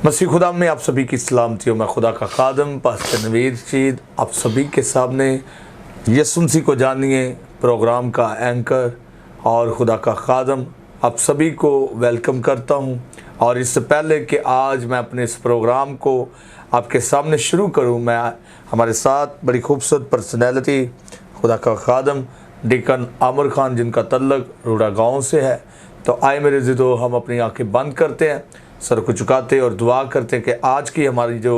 मसीह खुदा में आप सभी की सलामती हो। मैं खुदा का खादम पास्टर नवीर रशीद आप सभी के सामने यीशु मसीह को जानिए प्रोग्राम का एंकर और खुदा का खादम आप सभी को वेलकम करता हूं। और इससे पहले कि आज मैं अपने इस प्रोग्राम को आपके सामने शुरू करूं, मैं हमारे साथ बड़ी खूबसूरत पर्सनैलिटी खुदा का खादम डीकन आमिर खान जिनका तल्लक रूड़ा गाँव से है। तो आए मेरे ज़िदो हम अपनी आंखें बंद करते हैं, सर को झुकाते और दुआ करते हैं कि आज की हमारी जो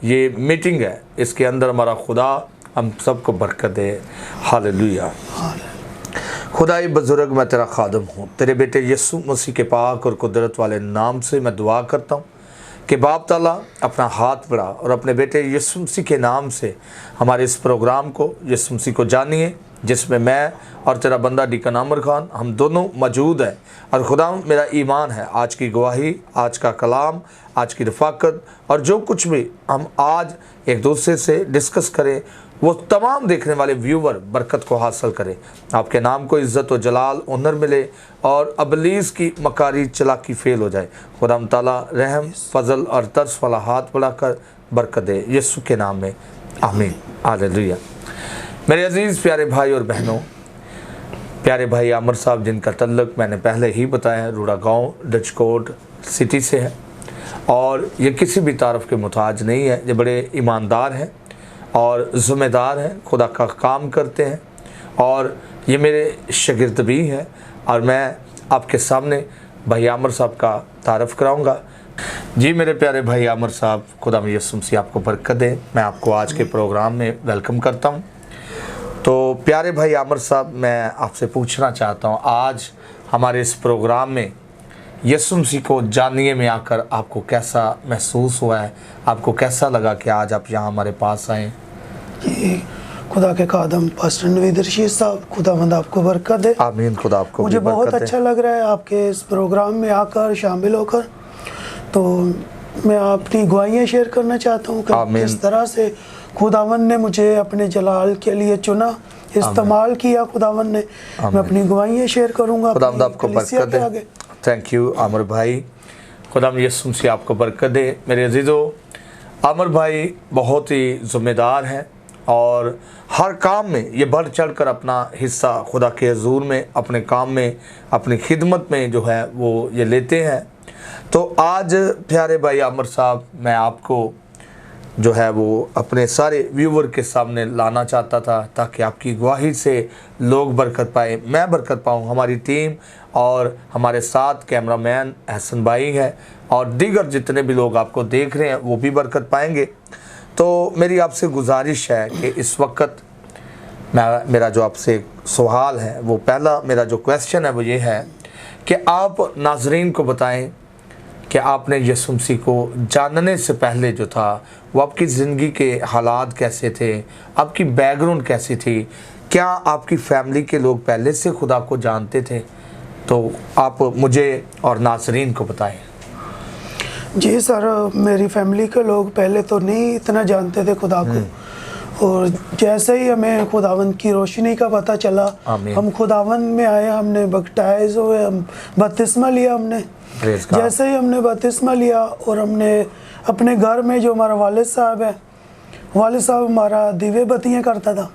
ये मीटिंग है इसके अंदर हमारा खुदा हम सबको बरकत दे। हालेलुया। खुदाई बुजुर्ग मैं तेरा खादम हूँ, तेरे बेटे यीशु मसीह के पाक और कुदरत वाले नाम से मैं दुआ करता हूँ कि बाप ताला अपना हाथ बढ़ा और अपने बेटे यीशु मसीह के नाम से हमारे इस प्रोग्राम को यीशु मसीह को जानिए, जिसमें मैं और तेरा बंदा डीकन आमिर खान हम दोनों मौजूद हैं। और खुदा मेरा ईमान है आज की गवाही, आज का कलाम, आज की रफ़ाकत और जो कुछ भी हम आज एक दूसरे से डिस्कस करें वो तमाम देखने वाले व्यूवर बरकत को हासिल करें। आपके नाम को इज़्ज़त व जलाल ऑनर मिले और अबलीस की मकारी चलाकी फेल हो जाए। खुदा ताला रहम फजल और तरस वाला हाथ बढ़ाकर बरकत दे, यीशु के नाम में आमीन। हालेलुया। मेरे अजीज़ प्यारे भाई और बहनों, प्यारे भाई आमिर साहब जिनका तल्लक मैंने पहले ही बताया रूड़ा गांव डचकोट सिटी से है और ये किसी भी तारफ़ के मुताज नहीं है। ये बड़े ईमानदार हैं और ज़िम्मेदार हैं, खुदा का काम करते हैं और ये मेरे शागिर्द भी हैं। और मैं आपके सामने भाई आमिर साहब का तारफ़ कराऊँगा। जी मेरे प्यारे भाई आमिर साहब, खुदा में यीशु मसीह आपको बरकत दे। मैं आपको आज के प्रोग्राम में वेलकम करता हूँ। तो प्यारे भाई आमिर साहब, मैं आपसे पूछना चाहता हूँ आज हमारे इस प्रोग्राम में यीशु मसीह को जानने में आकर आपको कैसा महसूस हुआ है, आपको कैसा लगा कि आज आप यहाँ हमारे पास आए? खुदा के खादम पास्टर नवीर रशीद साहब, खुदावंद आपको बरकत दे। आमीन। खुदा आपको मुझे बहुत अच्छा लग रहा है आपके इस प्रोग्राम में आकर शामिल होकर। तो मैं अपनी गवाहियाँ शेयर करना चाहता हूँ कि किस तरह से खुदावंद ने मुझे अपने जलाल के लिए चुना, इस्तेमाल किया खुदावंद ने। मैं अपनी गवाहियाँ शेयर करूँगा। खुदावंद आपको बरकत दे। थैंक यू आमिर भाई। खुदावंद यीशु मसीह आपको बरकत दे। मेरे अजीज़ों, आमिर भाई बहुत ही ज़िम्मेदार हैं और हर काम में ये बढ़ चढ़ कर अपना हिस्सा खुदा के हज़ूर में, अपने काम में, अपनी खिदमत में जो है वो ये लेते हैं। तो आज प्यारे भाई आमिर साहब, मैं आपको जो है वो अपने सारे व्यूवर के सामने लाना चाहता था ताकि आपकी गवाही से लोग बरकत पाए, मैं बरकत पाऊँ, हमारी टीम और हमारे साथ कैमरामैन हसन भाई है और दीगर जितने भी लोग आपको देख रहे हैं वो भी बरकत पाएंगे। तो मेरी आपसे गुजारिश है कि इस वक्त मेरा जो आपसे सवाल है वो पहला मेरा जो क्वेश्चन है वो ये है कि आप नाजरीन को बताएं कि आपने यीशु मसीह को जानने से पहले जो था वो आपकी ज़िंदगी के हालात कैसे थे, आपकी बैकग्राउंड कैसी थी, क्या आपकी फैमिली के लोग पहले से खुदा को जानते थे? तो आप मुझे और नाज़रीन को बताएं। जी सर, मेरी फैमिली के लोग पहले तो नहीं इतना जानते थे खुदा को, और जैसे ही हमें खुदावंद की रोशनी का पता चला, हम खुदावंद में आए, हमने बपटाइज हुए, हम बपतिस्मा लिया हमने। जैसे ही हमने बपतिस्मा लिया और हमने अपने घर में जो हमारा वालिद साहब है, वालिद साहब हमारा दिवे बत्तियाँ करता था।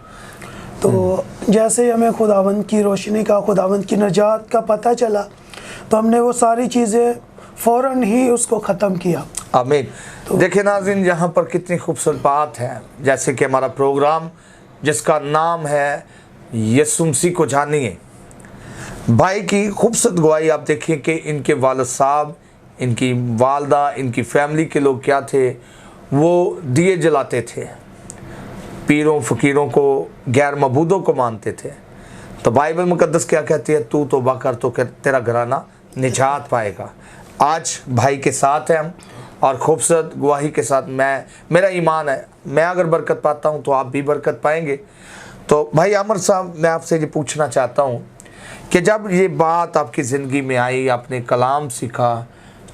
तो जैसे ही हमें खुदावंद की रोशनी का, खुदावंद की नजात का पता चला तो हमने वो सारी चीज़ें फ़ौरन ही उसको ख़त्म किया। आमीन। तो देखिए नाज़रीन, यहाँ पर कितनी खूबसूरत बात है। जैसे कि हमारा प्रोग्राम जिसका नाम है यीशु मसीह को जानिए, भाई की खूबसूरत गवाही आप देखिए कि इनके वालिद साहब, इनकी वालदा, इनकी फैमिली के लोग क्या थे, वो दिए जलाते थे, पीरों फ़कीरों को, गैर मबूदों को मानते थे। तो बाइबल मुकद्दस क्या कहती है? तू तौबा कर तो तेरा घराना निजात पाएगा। आज भाई के साथ हैं हम और खूबसूरत गवाही के साथ मेरा ईमान है, मैं अगर बरकत पाता हूँ तो आप भी बरकत पाएंगे। तो भाई आमिर साहब, मैं आपसे ये पूछना चाहता हूँ कि जब ये बात आपकी ज़िंदगी में आई, आपने कलाम सीखा,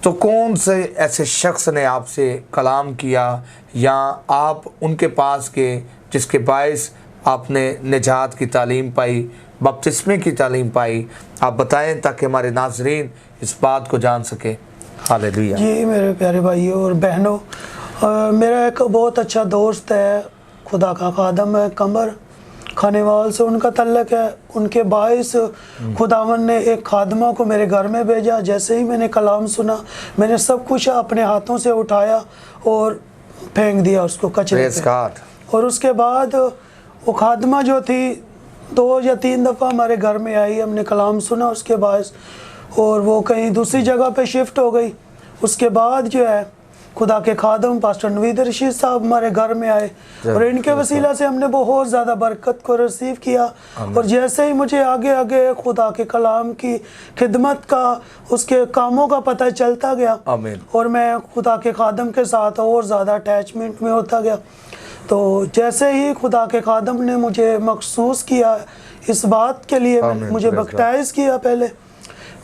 तो कौन से ऐसे शख्स ने आपसे कलाम किया या आप उनके पास गए जिसके बायस आपने निजात की तालीम पाई, बपतिस्मे की तालीम पाई? आप बताएं ताकि हमारे नाजरीन इस बात को जान सके। हालेलुया। जी मेरे प्यारे भाइयों और बहनों, मेरा एक बहुत अच्छा दोस्त है, खुदा का खादम है, कमर खानेवाल से उनका तल्लक है। उनके बाइस खुदावन ने एक खादमा को मेरे घर में भेजा। जैसे ही मैंने कलाम सुना, मैंने सब कुछ अपने हाथों से उठाया और फेंक दिया उसको कचरे Praise पे। God। और उसके बाद वो खादमा जो थी 2 या 3 दफ़ा हमारे घर में आई, हमने कलाम सुना उसके बाद, और वो कहीं दूसरी जगह पे शिफ्ट हो गई। उसके बाद जो है खुदा के खादम पास्टर नवीद रशीद साहब हमारे घर में आए और इनके वसीला से हमने बहुत ज़्यादा बरकत को रिसीव किया। और जैसे ही मुझे आगे आगे खुदा के कलाम की खिदमत का, उसके कामों का पता चलता गया, आमीन। और मैं खुदा के खादम के साथ और ज़्यादा अटैचमेंट में होता गया। तो जैसे ही खुदा के खादम ने मुझे मखसूस किया इस बात के लिए, मुझे बपटाइज किया। पहले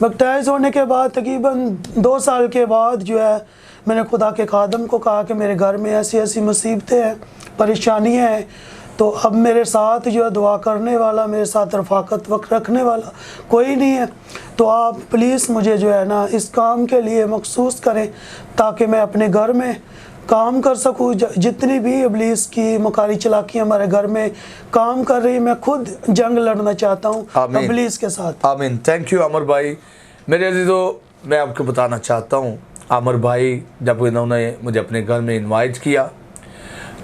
बपटाइज होने के बाद तकरीबन 2 साल के बाद जो है मैंने खुदा के खादम को कहा कि मेरे घर में ऐसी ऐसी मुसीबतें हैं, परेशानियां हैं, तो अब मेरे साथ जो है दुआ करने वाला, मेरे साथ रफ़ाकत वक्त रखने वाला कोई नहीं है, तो आप प्लीज़ मुझे जो है ना इस काम के लिए मखसूस करें ताकि मैं अपने घर में काम कर सकूँ। जितनी भी इब्लीस की मकारी चलाकी हमारे घर में काम कर रही है, मैं खुद जंग लड़ना चाहता हूँ इब्लीस के साथ। आमीन। थैंक यू अमर भाई। मेरे अजीजों, मैं आपको बताना चाहता हूँ, अमर भाई जब इन्होंने मुझे अपने घर में इनवाइट किया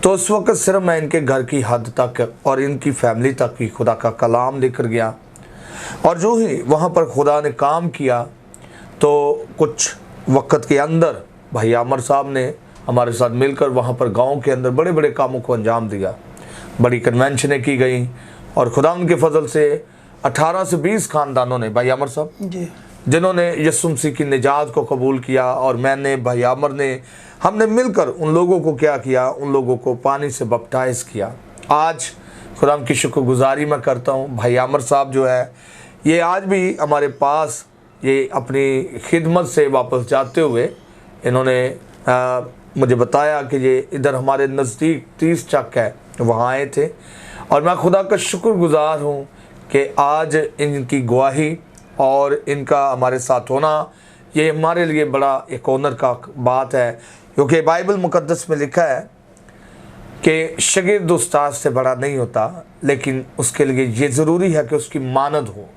तो उस वक्त सिर्फ मैं इनके घर की हद तक और इनकी फैमिली तक ही खुदा का कलाम लेकर गया। और जो ही वहाँ पर खुदा ने काम किया तो कुछ वक्त के अंदर भाई आमर साहब ने हमारे साथ मिलकर वहाँ पर गांव के अंदर बड़े बड़े कामों को अंजाम दिया। बड़ी कन्वेंशनें की गई और खुदा उनके फजल से 18 से 20 खानदानों ने, भाई आमर साहब जी, जिन्होंने यीशु मसीह की निजात को कबूल किया, और मैंने, भाई आमर ने, हमने मिलकर उन लोगों को क्या किया, उन लोगों को पानी से बपटाइज किया। आज खुदा की शुक्रगुजारी मैं करता हूँ। भाई आमर साहब जो है ये आज भी हमारे पास, ये अपनी खिदमत से वापस जाते हुए इन्होंने मुझे बताया कि ये इधर हमारे नज़दीक 30 चक है, वहाँ आए थे। और मैं खुदा का शुक्रगुजार हूँ कि आज इनकी गवाही और इनका हमारे साथ होना, ये हमारे लिए बड़ा एक ऑनर का बात है, क्योंकि बाइबल मुकद्दस में लिखा है कि शागिर्द उस्ताद से बड़ा नहीं होता, लेकिन उसके लिए ये ज़रूरी है कि उसकी मानद हो।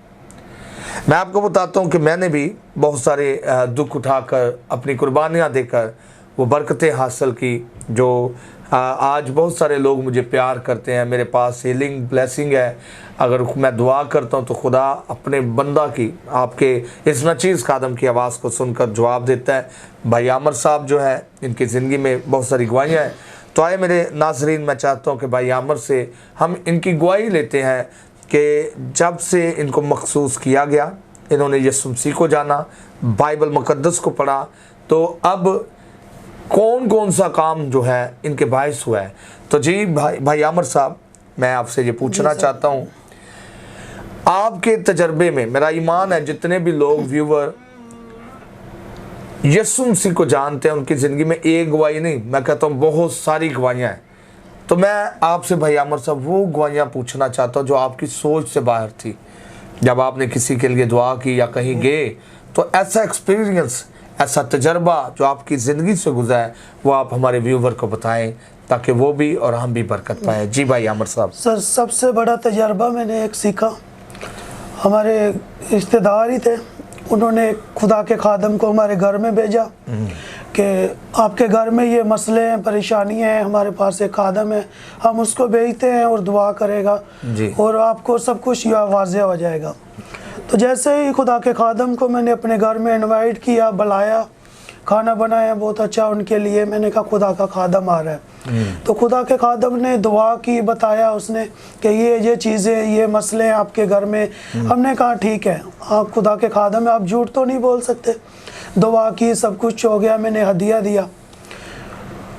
मैं आपको बताता हूँ कि मैंने भी बहुत सारे दुख उठाकर, अपनी कुर्बानियाँ देकर वो बरकतें हासिल की, जो आज बहुत सारे लोग मुझे प्यार करते हैं। मेरे पास हीलिंग ब्लेसिंग है। अगर मैं दुआ करता हूँ तो खुदा अपने बंदा की, आपके इस नचीज़ खादम की आवाज़ को सुनकर जवाब देता है। भाई आमर साहब जो है, इनकी ज़िंदगी में बहुत सारी गवाहियाँ हैं। तो आए मेरे नाजरीन, मैं चाहता हूँ कि भाई आमर से हम इनकी गवाही लेते हैं कि जब से इनको मखसूस किया गया, इन्होंने यीशु मसीह को जाना, बाइबल मुकद्दस को पढ़ा, तो अब कौन कौन सा काम जो है इनके बायस हुआ है। तो जी भाई आमर साहब, मैं आपसे ये पूछना चाहता हूँ, आपके तजर्बे में, मेरा ईमान है जितने भी लोग व्यूवर यीशु मसीह को जानते हैं, उनकी ज़िंदगी में एक गवाही नहीं, मैं कहता हूँ बहुत सारी गवाहियाँ हैं। तो मैं आपसे भाई आमर साहब वो गवाहियाँ पूछना चाहता हूँ जो आपकी सोच से बाहर थी। जब आपने किसी के लिए दुआ की या कहीं गए, तो ऐसा एक्सपीरियंस, ऐसा तजर्बा जो आपकी ज़िंदगी से गुजरा है, वो आप हमारे व्यूवर को बताएं ताकि वो भी और हम भी बरकत पाएँ। जी भाई आमर साहब। सर, सबसे बड़ा तजर्बा मैंने एक सीखा, हमारे रिश्तेदार ही थे, उन्होंने खुदा के खादम को हमारे घर में भेजा कि आपके घर में ये मसले हैं, परेशानियाँ हैं, हमारे पास एक खादम है, हम उसको भेजते हैं और दुआ करेगा और आपको सब कुछ वाज़ेह हो जाएगा। तो जैसे ही खुदा के खादम को मैंने अपने घर में इनवाइट किया, बुलाया, खाना बनाया बहुत अच्छा उनके लिए, मैंने कहा खुदा का खादम आ रहा है। तो खुदा के खादम ने दुआ की, बताया उसने कि ये चीज़ें, ये मसले हैं आपके घर में। हमने कहा ठीक है, आप खुदा के खादम हैं, आप झूठ तो नहीं बोल सकते। दुआ की, सब कुछ हो गया, मैंने हदिया दिया।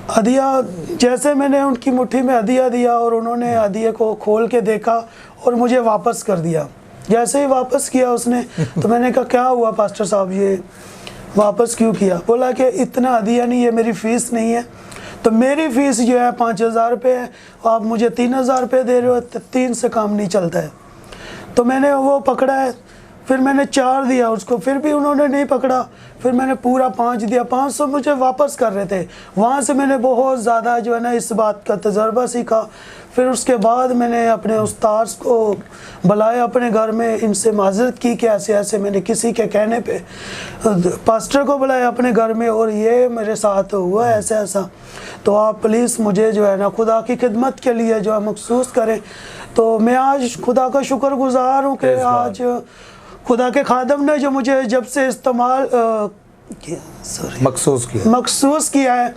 हदिया जैसे मैंने उनकी मुट्ठी में हदिया दिया और उन्होंने हदिये को खोल के देखा और मुझे वापस कर दिया। जैसे ही वापस किया उसने, तो मैंने कहा क्या हुआ पास्टर साहब, ये वापस क्यों किया? बोला कि इतना हदिया नहीं, ये मेरी फ़ीस नहीं है। तो मेरी फ़ीस जो है 5,000 रुपये है, आप मुझे 3,000 रुपये दे रहे हो, 3 से काम नहीं चलता है। तो मैंने वो पकड़ा है, फिर मैंने 4 दिया उसको, फिर भी उन्होंने नहीं पकड़ा। फिर मैंने पूरा 5 दिया। 500 मुझे वापस कर रहे थे। वहाँ से मैंने बहुत ज़्यादा जो है ना इस बात का तजर्बा सीखा। फिर उसके बाद मैंने अपने उस्ताद को बुलाया अपने घर में, इनसे माजरत की कि ऐसे ऐसे मैंने किसी के कहने पे पास्टर को बुलाया अपने घर में और ये मेरे साथ हुआ ऐसा ऐसा, तो आप प्लीज़ मुझे जो है ना खुदा की खिदमत के लिए जो है मखसूस करें। तो मैं आज खुदा का शुक्रगुजार हूँ कि आज खुदा के खादम ने जो मुझे जब से मखसूस किया है,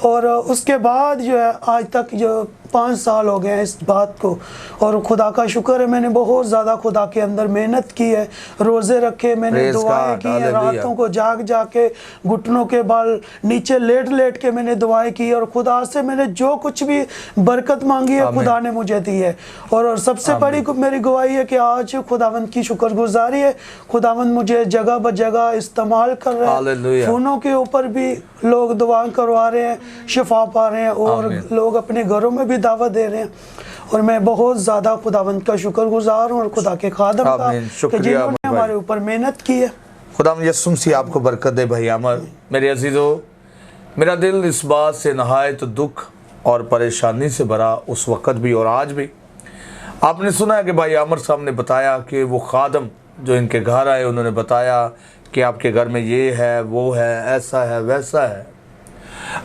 और उसके बाद जो है आज तक जो 5 साल हो गए हैं इस बात को, और खुदा का शुक्र है मैंने बहुत ज़्यादा खुदा के अंदर मेहनत की है, रोज़े रखे, मैंने दुआएं की हैं, रातों को जाग के घुटनों के बाल नीचे लेट लेट के मैंने दुआएं की, और खुदा से मैंने जो कुछ भी बरकत मांगी है खुदा ने मुझे दी है। और सबसे बड़ी मेरी गवाही है कि आज खुदावंद की शुक्रगुजारी है, खुदावंद मुझे जगह ब जगह इस्तेमाल कर रहे हैं, फ़ोनों के ऊपर भी लोग दुआ करवा रहे हैं, शिफा पा रहे हैं, और लोग अपने घरों में भी दावत दे रहे हैं। और मैं बहुत ज़्यादा खुदावंद का शुक्रगुजार हूँ और खुदा के खादम का कि जिन्होंने हमारे ऊपर मेहनत की है। खुदा यीशु मसीह आपको बरकत दे। भाई अमर, मेरे अजीज़ों, मेरा दिल इस बात से नहायत दुख और परेशानी से भरा उस वक़्त भी और आज भी। आपने सुना है कि भाई अमर साहब ने बताया कि वो खादम जो इनके घर आए उन्होंने बताया कि आपके घर में ये है, वो है, ऐसा है, वैसा है।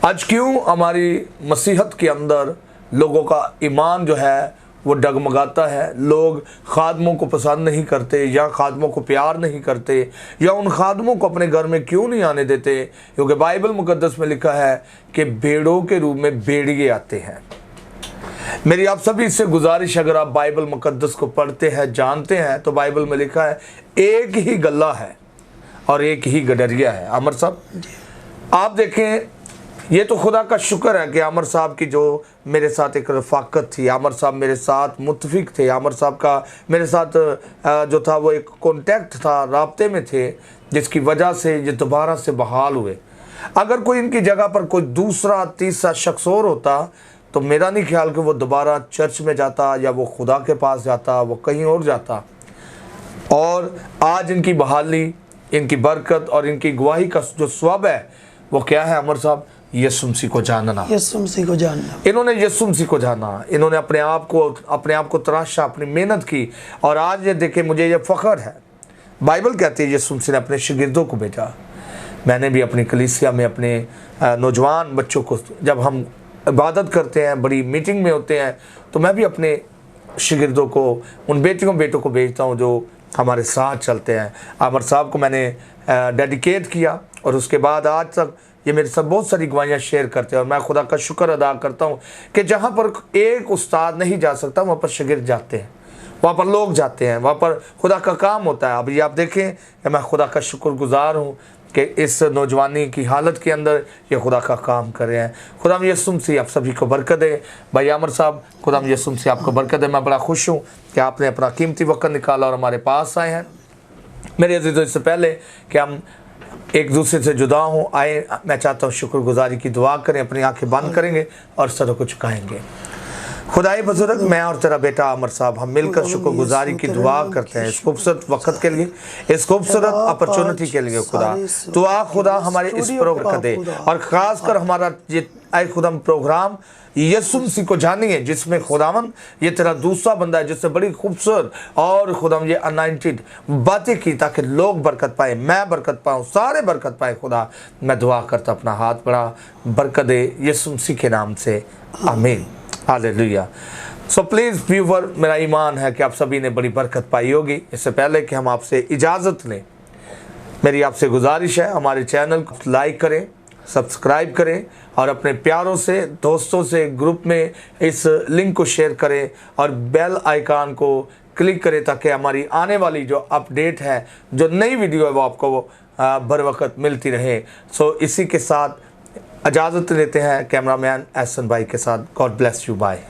आज क्यों हमारी मसीहत के अंदर लोगों का ईमान जो है वो डगमगाता है, लोग खादमों को पसंद नहीं करते या खादमों को प्यार नहीं करते या उन खादमों को अपने घर में क्यों नहीं आने देते? क्योंकि बाइबल मुकद्दस में लिखा है कि भेड़ों के रूप में भेड़िए आते हैं। मेरी आप सभी से गुजारिश, अगर आप बाइबल मुकद्दस को पढ़ते हैं, जानते हैं, तो बाइबल में लिखा है एक ही गल्ला है और एक ही गडरिया है। अमर साहब आप देखें, ये तो खुदा का शुक्र है कि आमर साहब की जो मेरे साथ एक रफ़ाकत थी, आमर साहब मेरे साथ मुत्तफिक थे, आमर साहब का मेरे साथ जो था वो एक कॉन्टैक्ट था, राब्ते में थे, जिसकी वजह से ये दोबारा से बहाल हुए। अगर कोई इनकी जगह पर कोई दूसरा तीसरा शख्स और होता तो मेरा नहीं ख्याल कि वो दोबारा चर्च में जाता या वो खुदा के पास जाता, वो कहीं और जाता। और आज इनकी बहाली, इनकी बरकत और इनकी गवाही का जो स्वभाव है वो क्या है अमर साहब? यीशु मसीह को जानना, यीशु मसीह को जानना। इन्होंने यीशु मसीह को जाना, इन्होंने अपने आप को तराशा, अपनी मेहनत की, और आज ये देखे मुझे ये फ़ख्र है। बाइबल कहती है यीशु मसीह ने अपने शागिर्दों को भेजा। मैंने भी अपनी कलीसिया में अपने नौजवान बच्चों को, जब हम इबादत करते हैं, बड़ी मीटिंग में होते हैं, तो मैं भी अपने शागिर्दों को, उन बेटों को भेजता हूँ जो हमारे साथ चलते हैं। आमर साहब को मैंने डेडिकेट किया और उसके बाद आज तक ये मेरे साथ बहुत सारी गवाहियाँ शेयर करते हैं, और मैं खुदा का शुक्र अदा करता हूँ कि जहाँ पर एक उस्ताद नहीं जा सकता वहाँ पर शागिर्द जाते हैं, वहाँ पर लोग जाते हैं, वहाँ पर खुदा का काम होता है। अब ये आप देखें कि मैं खुदा का शुक्रगुजार हूँ कि इस नौजवानी की हालत के अंदर ये खुदा का काम कर रहे हैं। खुदा यीशु मसीह आप सभी को बरकत दे। भाई आमर साहब, खुदा यीशु मसीह आपको बरकत दे। मैं बड़ा खुश हूँ कि आपने अपना कीमती वक्त निकाला और हमारे पास आए हैं। मेरे अज़ीज़ों, इससे पहले कि हम एक दूसरे से जुदा हों आए, मैं चाहता हूँ शुक्रगुजारी की दुआ करें, अपनी आंखें बंद करेंगे और सरों को झुकाएंगे। खुदाई बुजुर्ग, मैं और तेरा बेटा आमर साहब हम मिलकर शुक्रगुजारी की दुआ करते हैं इस खूबसूरत वक्त के लिए, इस खूबसूरत अपॉर्चुनिटी के लिए। खुदा तो खुदा हमारे इस प्रोग्राम दे, और ख़ासकर हमारा ये आए खुदा प्रोग्राम यीशु मसीह को जानिए, जिसमें खुदावन ये तेरा दूसरा बंदा है जिससे बड़ी खूबसूरत और खुदावन ये अनाइंटेड बातें की, ताकि लोग बरकत पाए, मैं बरकत पाऊँ, सारे बरकत पाए। खुदा मैं दुआ करता अपना हाथ बढ़ा, बरकत दे यीशु मसीह के नाम से, आमीन, हालेलुया। सो प्लीज़ व्यूवर, मेरा ईमान है कि आप सभी ने बड़ी बरकत पाई होगी। इससे पहले कि हम आपसे इजाज़त लें, मेरी आपसे गुजारिश है हमारे चैनल को लाइक करें, सब्सक्राइब करें और अपने प्यारों से, दोस्तों से ग्रुप में इस लिंक को शेयर करें और बेल आइकन को क्लिक करें, ताकि हमारी आने वाली जो अपडेट है, जो नई वीडियो है, वो आपको बर वक्त मिलती रहे। सो इसी के साथ इजाज़त लेते हैं कैमरामैन एहसन भाई के साथ। God bless you, bye.